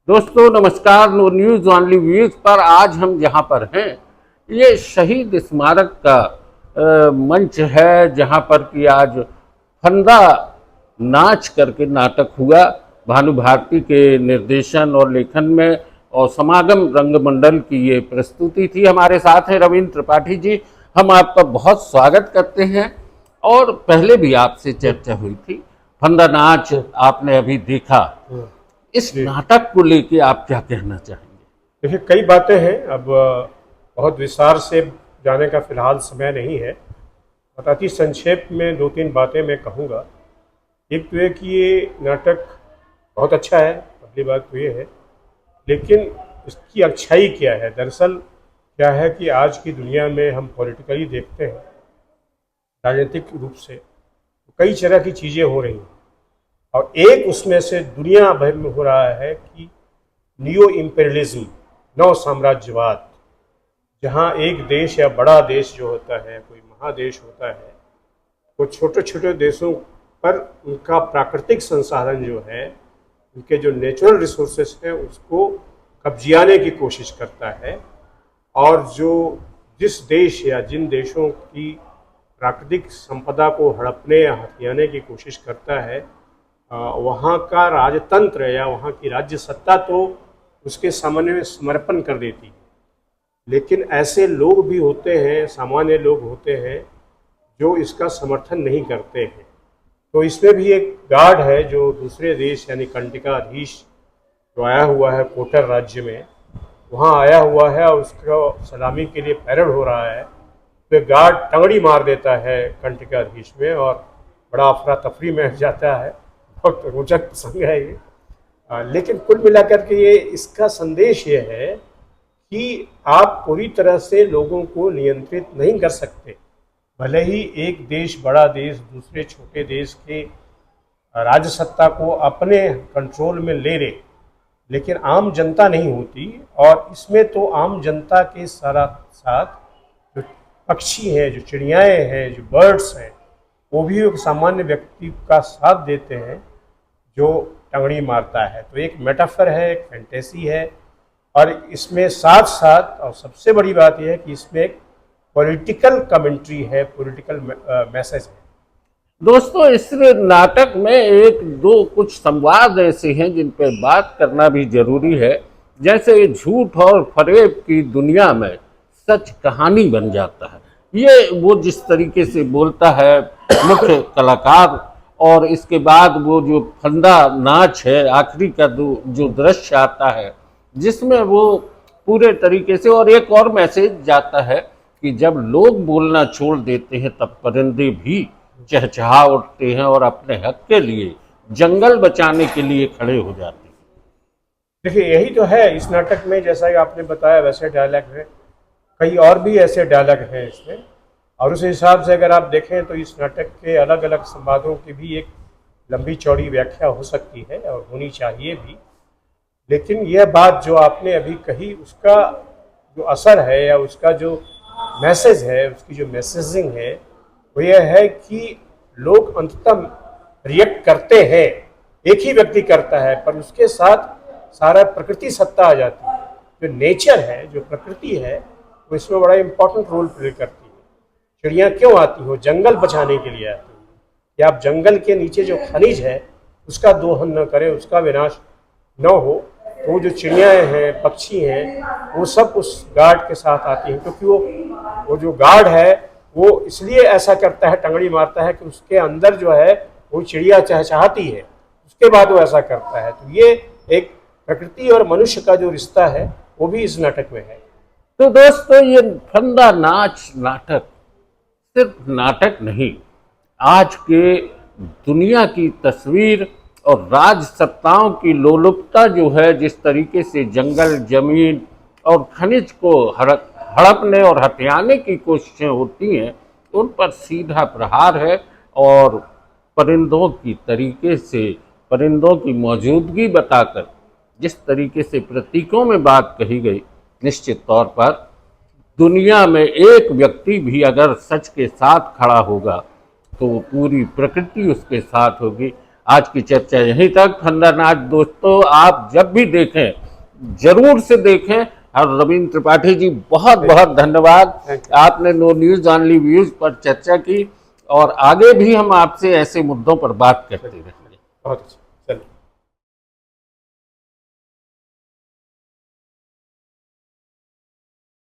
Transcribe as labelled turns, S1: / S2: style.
S1: दोस्तों नमस्कार। नूर news only views पर आज हम जहां पर हैं ये शहीद स्मारक का मंच है, जहां पर कि आज फंदा नाच करके नाटक हुआ। भानु भारती के निर्देशन और लेखन में और समागम रंगमंडल की ये प्रस्तुति थी। हमारे साथ हैं रविंद्र त्रिपाठी जी। हम आपका बहुत स्वागत करते हैं और पहले भी आपसे चर्चा हुई थी। फंदा नाच आपने अभी देखा, इस नाटक को लेके आप क्या कहना चाहेंगे?
S2: देखिए, कई बातें हैं। अब बहुत विस्तार से जाने का फिलहाल समय नहीं है। अति संक्षेप में दो तीन बातें मैं कहूँगा। एक तो है कि ये नाटक बहुत अच्छा है, पहली बात तो ये है। लेकिन इसकी अच्छाई क्या है? दरअसल क्या है कि आज की दुनिया में हम पॉलिटिकली देखते हैं, राजनीतिक रूप से कई तरह की चीज़ें हो रही हैं और एक उसमें से दुनिया भर में हो रहा है कि नियो इम्पेरियलिज्म, नव साम्राज्यवाद, जहाँ एक देश या बड़ा देश जो होता है, कोई महादेश होता है, वो छोटे छोटे देशों पर उनका प्राकृतिक संसाधन जो है, उनके जो नेचुरल रिसोर्सेस हैं, उसको कब्जियाने की कोशिश करता है। और जो जिस देश या जिन देशों की प्राकृतिक संपदा को हड़पने या हथियाने की कोशिश करता है, वहाँ का राजतंत्र या वहाँ की राज्य सत्ता तो उसके सामने में समर्पण कर देती है। लेकिन ऐसे लोग भी होते हैं, सामान्य लोग होते हैं, जो इसका समर्थन नहीं करते हैं। तो इसमें भी एक गार्ड है जो दूसरे देश यानी कंटिकाधीश जो आया हुआ है कोटर राज्य में, वहाँ आया हुआ है और उसको सलामी के लिए पैरेड हो रहा है। तो गार्ड टंगड़ी मार देता है कंटिकाधीश में और बड़ा अफरा तफरी में जाता है। बहुत रोचक प्रसंग है ये। लेकिन कुल मिलाकर के ये इसका संदेश ये है कि आप पूरी तरह से लोगों को नियंत्रित नहीं कर सकते। भले ही एक देश, बड़ा देश, दूसरे छोटे देश के राजसत्ता को अपने कंट्रोल में ले ले, लेकिन आम जनता नहीं होती। और इसमें तो आम जनता के साथ साथ जो पक्षी हैं, जो चिड़ियाएँ हैं, जो बर्ड्स हैं, वो भी एक सामान्य व्यक्ति का साथ देते हैं जो टंगड़ी मारता है। तो एक मेटाफर है, एक फैंटेसी है। और इसमें साथ साथ और सबसे बड़ी बात यह है कि इसमें एक पॉलिटिकल कमेंट्री है, पॉलिटिकल मैसेज है।
S1: दोस्तों इस नाटक में एक दो कुछ संवाद ऐसे हैं जिन पर बात करना भी जरूरी है। जैसे झूठ और फरेब की दुनिया में सच कहानी बन जाता है, ये वो जिस तरीके से बोलता है मुख्य कलाकार। और इसके बाद वो जो फंदा नाच है, आखिरी का जो दृश्य आता है, जिसमें वो पूरे तरीके से, और एक और मैसेज जाता है कि जब लोग बोलना छोड़ देते हैं तब परिंदे भी चहचहा उठते हैं और अपने हक के लिए, जंगल बचाने के लिए खड़े हो जाते हैं।
S2: देखिए, यही तो है इस नाटक में। जैसा कि आपने बताया वैसे डायलॉग है, कई और भी ऐसे डायलॉग हैं इसमें। और उस हिसाब से अगर आप देखें तो इस नाटक के अलग अलग संवादों की भी एक लंबी चौड़ी व्याख्या हो सकती है और होनी चाहिए भी। लेकिन यह बात जो आपने अभी कही, उसका जो असर है या उसका जो मैसेज है, उसकी जो मैसेजिंग है, वो यह है कि लोग अंततः रिएक्ट करते हैं। एक ही व्यक्ति करता है, पर उसके साथ सारा प्रकृति सत्ता आ जाती है। जो नेचर है, जो प्रकृति है, वो इसमें बड़ा इम्पोर्टेंट रोल प्ले करती है। चिड़ियाँ क्यों आती हो? जंगल बचाने के लिए आती हैं। कि आप जंगल के नीचे जो खनिज है उसका दोहन न करें, उसका विनाश न हो। तो जो चिड़ियाँ हैं, पक्षी हैं, वो सब उस गार्ड के साथ आती हैं। क्योंकि वो जो गार्ड है वो इसलिए ऐसा करता है, टंगड़ी मारता है, कि उसके अंदर जो है वो चिड़िया चहचहाती है, उसके बाद वो ऐसा करता है। तो ये एक प्रकृति और मनुष्य का जो रिश्ता है वो भी इस नाटक में है।
S1: तो दोस्तों ये फंदा नाच नाटक सिर्फ नाटक नहीं, आज के दुनिया की तस्वीर और राज सत्ताओं की लोलुपता जो है, जिस तरीके से जंगल, जमीन और खनिज को हड़पने और हथियाने की कोशिशें होती हैं, उन पर सीधा प्रहार है। और परिंदों की तरीके से, परिंदों की मौजूदगी बताकर जिस तरीके से प्रतीकों में बात कही गई, निश्चित तौर पर दुनिया में एक व्यक्ति भी अगर सच के साथ खड़ा होगा तो पूरी प्रकृति उसके साथ होगी। आज की चर्चा यहीं तक। फंदानाज दोस्तों, आप जब भी देखें जरूर से देखें। और रविंद्र त्रिपाठी जी, बहुत बहुत धन्यवाद। आपने नो न्यूज ऑनली व्यूज पर चर्चा की और आगे भी हम आपसे ऐसे मुद्दों पर बात करते रहेंगे।
S2: बहुत अच्छा।